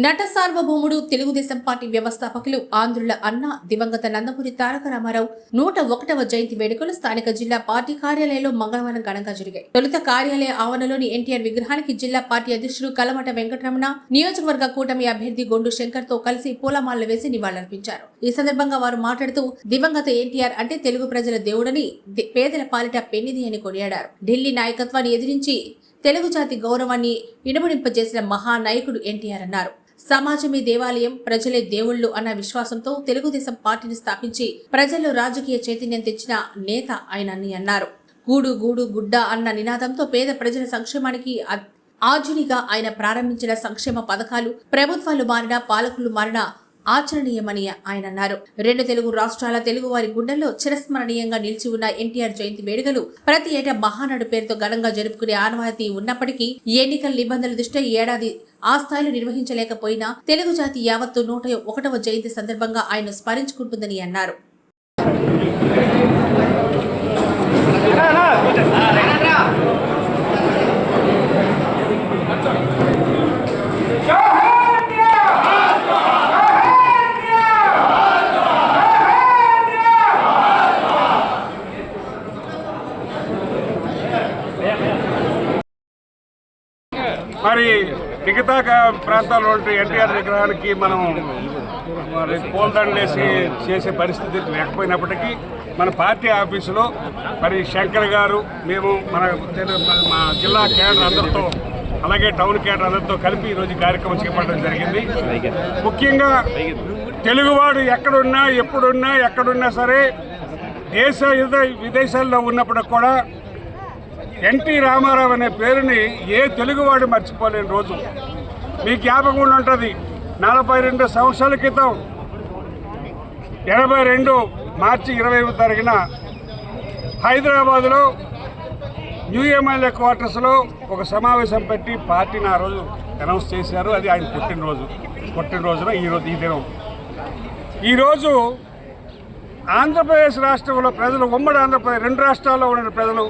నట సార్వభౌముడు తెలుగుదేశం పార్టీ వ్యవస్థాపకులు ఆంధ్రుల అన్న దివంగత నందమూరి తారక రామారావు 101వ జయంతి వేడుకలు స్థానిక జిల్లా పార్టీ కార్యాలయంలో మంగళవారం ఘనంగా జరిగాయి. తొలుత కార్యాలయ ఆవరణలోని ఎన్టీఆర్ విగ్రహానికి జిల్లా పార్టీ అధ్యక్షుడు కలమట వెంకటరమణ, నియోజకవర్గ కూటమి అభ్యర్థి గొండు శంకర్ తో కలిసి పూలమాలలు వేసి నివాళులర్పించారు. ఈ సందర్భంగా వారు మాట్లాడుతూ దివంగత ఎన్టీఆర్ అంటే తెలుగు ప్రజల దేవుడని, పేదల పాలిట పెన్నిది అని కొనియాడారు. ఢిల్లీ నాయకత్వాన్ని ఎదిరించి తెలుగు జాతి గౌరవాన్ని ఇనుమడింపజేసిన మహానాయకుడు ఎన్టీఆర్ అన్నారు. సమాజమే దేవాలయం, ప్రజలే దేవుళ్లు అన్న విశ్వాసంతో తెలుగుదేశం పార్టీని స్థాపించి ప్రజల్లో రాజకీయ చైతన్యం తెచ్చిన నేత ఆయన అన్నారు. గూడు గూడు గుడ్డ అన్న నినాదంతో పేద ప్రజల సంక్షేమానికి ఆర్జునిగా ఆయన ప్రారంభించిన సంక్షేమ పథకాలు ప్రభుత్వాలు మారినా పాలకులు మారినా ఆచరణీయమని ఆయన అన్నారు. 2 తెలుగు రాష్ట్రాల తెలుగు వారి గుండెల్లో చిరస్మరణీయంగా నిలిచి ఉన్న ఎన్టీఆర్ జయంతి వేడుకలు ప్రతి ఏటా మహానాడు పేరుతో ఘనంగా జరుపుకునే ఆనవాయితీ ఉన్నప్పటికీ ఎన్నికల నిబంధనల దృష్ట్యా ఏడాది ఆ స్థాయిలో నిర్వహించలేకపోయినా తెలుగు జాతి యావత్తు 101వ జయంతి సందర్భంగా ఆయన స్మరించుకుంటుందని అన్నారు. మరి మిగతా ప్రాంతాల్లో ఎన్టీఆర్ విగ్రహానికి మనం మరి పూలదండలేసి చేసే పరిస్థితి లేకపోయినప్పటికీ మన పార్టీ ఆఫీసులో మరి శంకర్ గారు, మేము మా జిల్లా కేడర్ అందరితో అలాగే టౌన్ కేడర్ అందరితో కలిపి ఈరోజు కార్యక్రమం చేపట్టడం జరిగింది. ముఖ్యంగా తెలుగువాడు ఎక్కడున్నా ఎప్పుడున్నా ఎక్కడున్నా సరే విదేశాల్లో ఉన్నప్పుడు కూడా ఎన్టీ రామారావు అనే పేరుని ఏ తెలుగువాడు మర్చిపోలేని రోజు. మీకు జ్ఞాపకం ఉంటుంది, 42 సంవత్సరాల క్రితం 82 మార్చి 25వ తారీఖున హైదరాబాద్లో న్యూ ఎమ్మెల్యే క్వార్టర్స్లో ఒక సమావేశం పెట్టి పార్టీని ఆ రోజు అనౌన్స్ చేశారు. అది ఆయన పుట్టినరోజున ఈ దినం. ఈరోజు ఆంధ్రప్రదేశ్ రాష్ట్రంలో ప్రజలు, ఉమ్మడి ఆంధ్రప్రదేశ్ 2 రాష్ట్రాల్లో ఉన్న ప్రజలు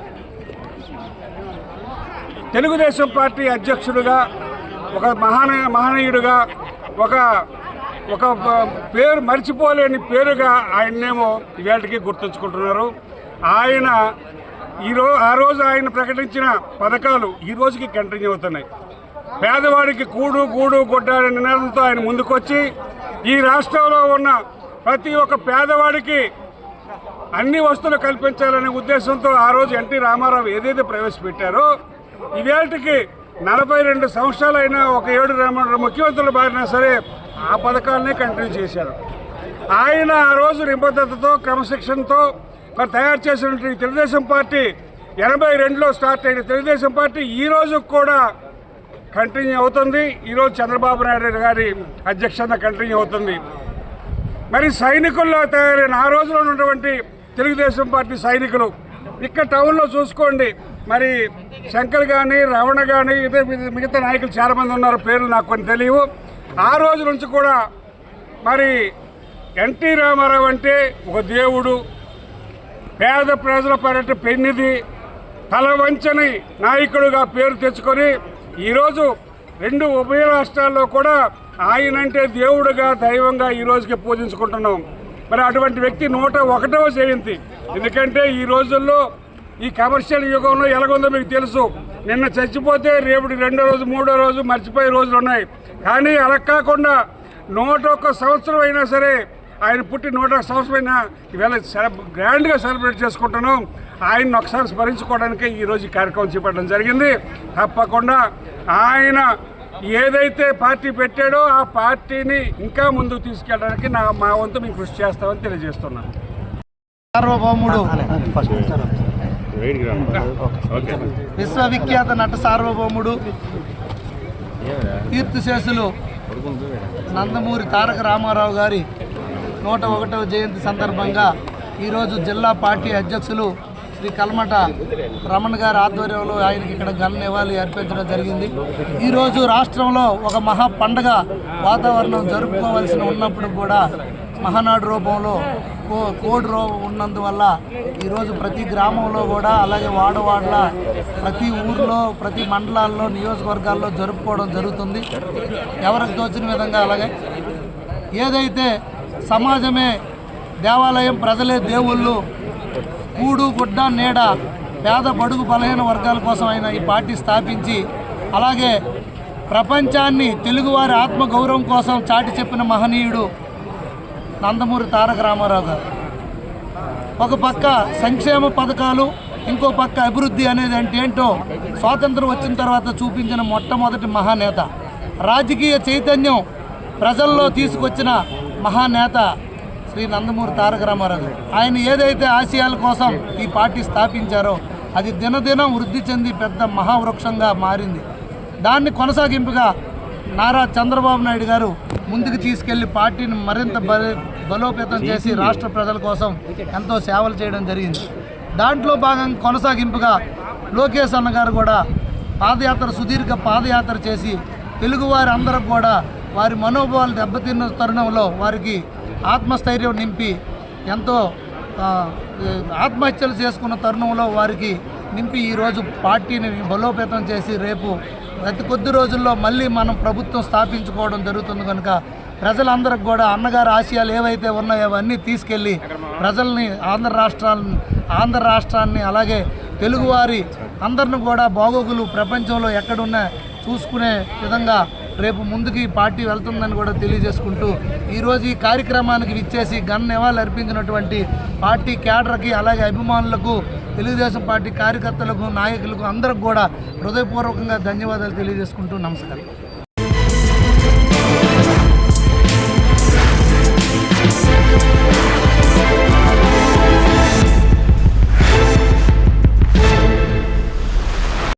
తెలుగుదేశం పార్టీ అధ్యక్షుడిగా, ఒక మహనీయుడిగా, ఒక పేరు మర్చిపోలేని పేరుగా ఆయన్నేమో ఇవాళకి గుర్తుంచుకుంటున్నారు. ఆయన ఆ రోజు ఆయన ప్రకటించిన పథకాలు ఈ రోజుకి కంటిన్యూ అవుతున్నాయి. పేదవాడికి కూడు గూడు గుడ్డ అనే నినాదంతో ఆయన ముందుకొచ్చి ఈ రాష్ట్రంలో ఉన్న ప్రతి ఒక్క పేదవాడికి అన్ని వస్తువులు కల్పించాలనే ఉద్దేశంతో ఆ రోజు ఎన్టీ రామారావు ఏదైతే ప్రవేశపెట్టారో ఇవాళకి 42 సంవత్సరాలైనా ఒక 7 ముఖ్యమంత్రులు మారినా సరే ఆ పథకాలనే కంటిన్యూ చేశారు. ఆయన ఆ రోజు నిబద్ధతతో క్రమశిక్షణతో మరి తయారు చేసినటువంటి తెలుగుదేశం పార్టీ 82లో స్టార్ట్ అయిన తెలుగుదేశం పార్టీ ఈ రోజు కూడా కంటిన్యూ అవుతుంది. ఈరోజు చంద్రబాబు నాయుడు గారి అధ్యక్షతన కంటిన్యూ అవుతుంది. మరి సైనికుల్లో తయారైన ఆ రోజులో ఉన్నటువంటి తెలుగుదేశం పార్టీ సైనికులు ఇక్కడ టౌన్లో చూసుకోండి. మరి శంకర్ కానీ, రమణ కానీ, ఇదే మిగతా నాయకులు చాలామంది ఉన్నారు, పేర్లు నాకు కొన్ని తెలియవు. ఆ రోజు నుంచి కూడా మరి ఎన్టీ రామారావు అంటే ఒక దేవుడు, పేద ప్రజల పర్యట పెన్నిది, తల వంచని నాయకుడుగా పేరు తెచ్చుకొని ఈరోజు 2 ఉభయ రాష్ట్రాల్లో కూడా ఆయనంటే దేవుడుగా, దైవంగా ఈ రోజుకి పూజించుకుంటున్నాం. మరి అటువంటి వ్యక్తి 101వ జయంతి. ఎందుకంటే ఈ రోజుల్లో ఈ కమర్షియల్ యుగంలో ఎలాగుందో మీకు తెలుసు. నిన్న చచ్చిపోతే రేపటి 2వ రోజు 3వ రోజు మర్చిపోయే రోజులు ఉన్నాయి. కానీ అలా కాకుండా 101 సంవత్సరం అయినా సరే, ఆయన పుట్టి 101 సంవత్సరం అయినా ఈవేళ గ్రాండ్గా సెలబ్రేట్ చేసుకుంటున్నాం. ఆయన్ని ఒకసారి స్మరించుకోవడానికి ఈరోజు ఈ కార్యక్రమం చేపట్టడం జరిగింది. తప్పకుండా ఆయన ఏదైతే పార్టీ పెట్టాడో ఆ పార్టీని ఇంకా ముందుకు తీసుకెళ్ళడానికి మా వంతు మేము కృషి చేస్తామని తెలియజేస్తున్నాను. సార్వభౌముడు, విశ్వవిఖ్యాత నట సార్వభౌముడు, కీర్తిశేషులు నందమూరి తారక రామారావు గారి 101వ జయంతి సందర్భంగా ఈరోజు జిల్లా పార్టీ అధ్యక్షులు శ్రీ కలమట రమణ గారి ఆధ్వర్యంలో ఆయనకి ఇక్కడ ఘన నివాళి అర్పించడం జరిగింది. ఈరోజు రాష్ట్రంలో ఒక మహా పండగ వాతావరణం జరుపుకోవాల్సి ఉన్నప్పుడు కూడా మహానాడు రూపంలో కోడ్ ఉన్నందువల్ల ఈరోజు ప్రతి గ్రామంలో కూడా అలాగే వాడవాడల ప్రతి ఊర్లో ప్రతి మండలాల్లో నియోజకవర్గాల్లో జరుపుకోవడం జరుగుతుంది. ఎవరికి తోచిన విధంగా అలాగే ఏదైతే సమాజమే దేవాలయం, ప్రజలే దేవుళ్ళు, కూడు గుడ్డ నీడ పేద బడుగు బలహీన వర్గాల కోసం ఆయన ఈ పార్టీ స్థాపించి అలాగే ప్రపంచాన్ని తెలుగువారి ఆత్మగౌరవం కోసం చాటి చెప్పిన మహనీయుడు నందమూరి తారక రామారావు గారు. ఒక పక్క సంక్షేమ పథకాలు, ఇంకో పక్క అభివృద్ధి అనేది అంటే ఏంటో స్వాతంత్రం వచ్చిన తర్వాత చూపించిన మొట్టమొదటి మహానేత. రాజకీయ చైతన్యం ప్రజల్లో తీసుకొచ్చిన మహానేత శ్రీ నందమూరి తారక రామారావు గారు. ఆయన ఏదైతే ఆశయాల కోసం ఈ పార్టీ స్థాపించారో అది దినదినం వృద్ధి చెంది పెద్ద మహావృక్షంగా మారింది. దాన్ని కొనసాగింపుగా నారా చంద్రబాబు నాయుడు గారు ముందుకు తీసుకెళ్లి పార్టీని మరింత బలోపేతం చేసి రాష్ట్ర ప్రజల కోసం ఎంతో సేవలు చేయడం జరిగింది. దాంట్లో భాగంగా కొనసాగింపుగా లోకేష్ అన్న గారు కూడా పాదయాత్ర, సుదీర్ఘ పాదయాత్ర చేసి తెలుగువారి అందరికి కూడా వారి మనోభావాలు దెబ్బతిన్న తరుణంలో వారికి ఆత్మస్థైర్యం నింపి ఎంతో ఆత్మహత్యలు చేసుకున్న తరుణంలో వారికి నింపి ఈరోజు పార్టీని బలోపేతం చేసి రేపు అతి కొద్ది రోజుల్లో మళ్ళీ మనం ప్రభుత్వం స్థాపించుకోవడం జరుగుతుంది. కనుక ప్రజలందరికి కూడా అన్నగారి ఆశయాలు ఏవైతే ఉన్నాయో అవన్నీ తీసుకెళ్ళి ప్రజల్ని ఆంధ్ర రాష్ట్రాన్ని అలాగే తెలుగువారి అందరిని కూడా బాగోగులు ప్రపంచంలో ఎక్కడున్నా చూసుకునే విధంగా రేపు ముందుకు ఈ పార్టీ వెళ్తుందని కూడా తెలియజేసుకుంటూ ఈరోజు ఈ కార్యక్రమానికి విచ్చేసి నివాళులు అర్పించినటువంటి పార్టీ క్యాడర్కి అలాగే అభిమానులకు, తెలుగుదేశం పార్టీ కార్యకర్తలకు, నాయకులకు అందరికి కూడా హృదయపూర్వకంగా ధన్యవాదాలు తెలియజేసుకుంటూ నమస్కారం.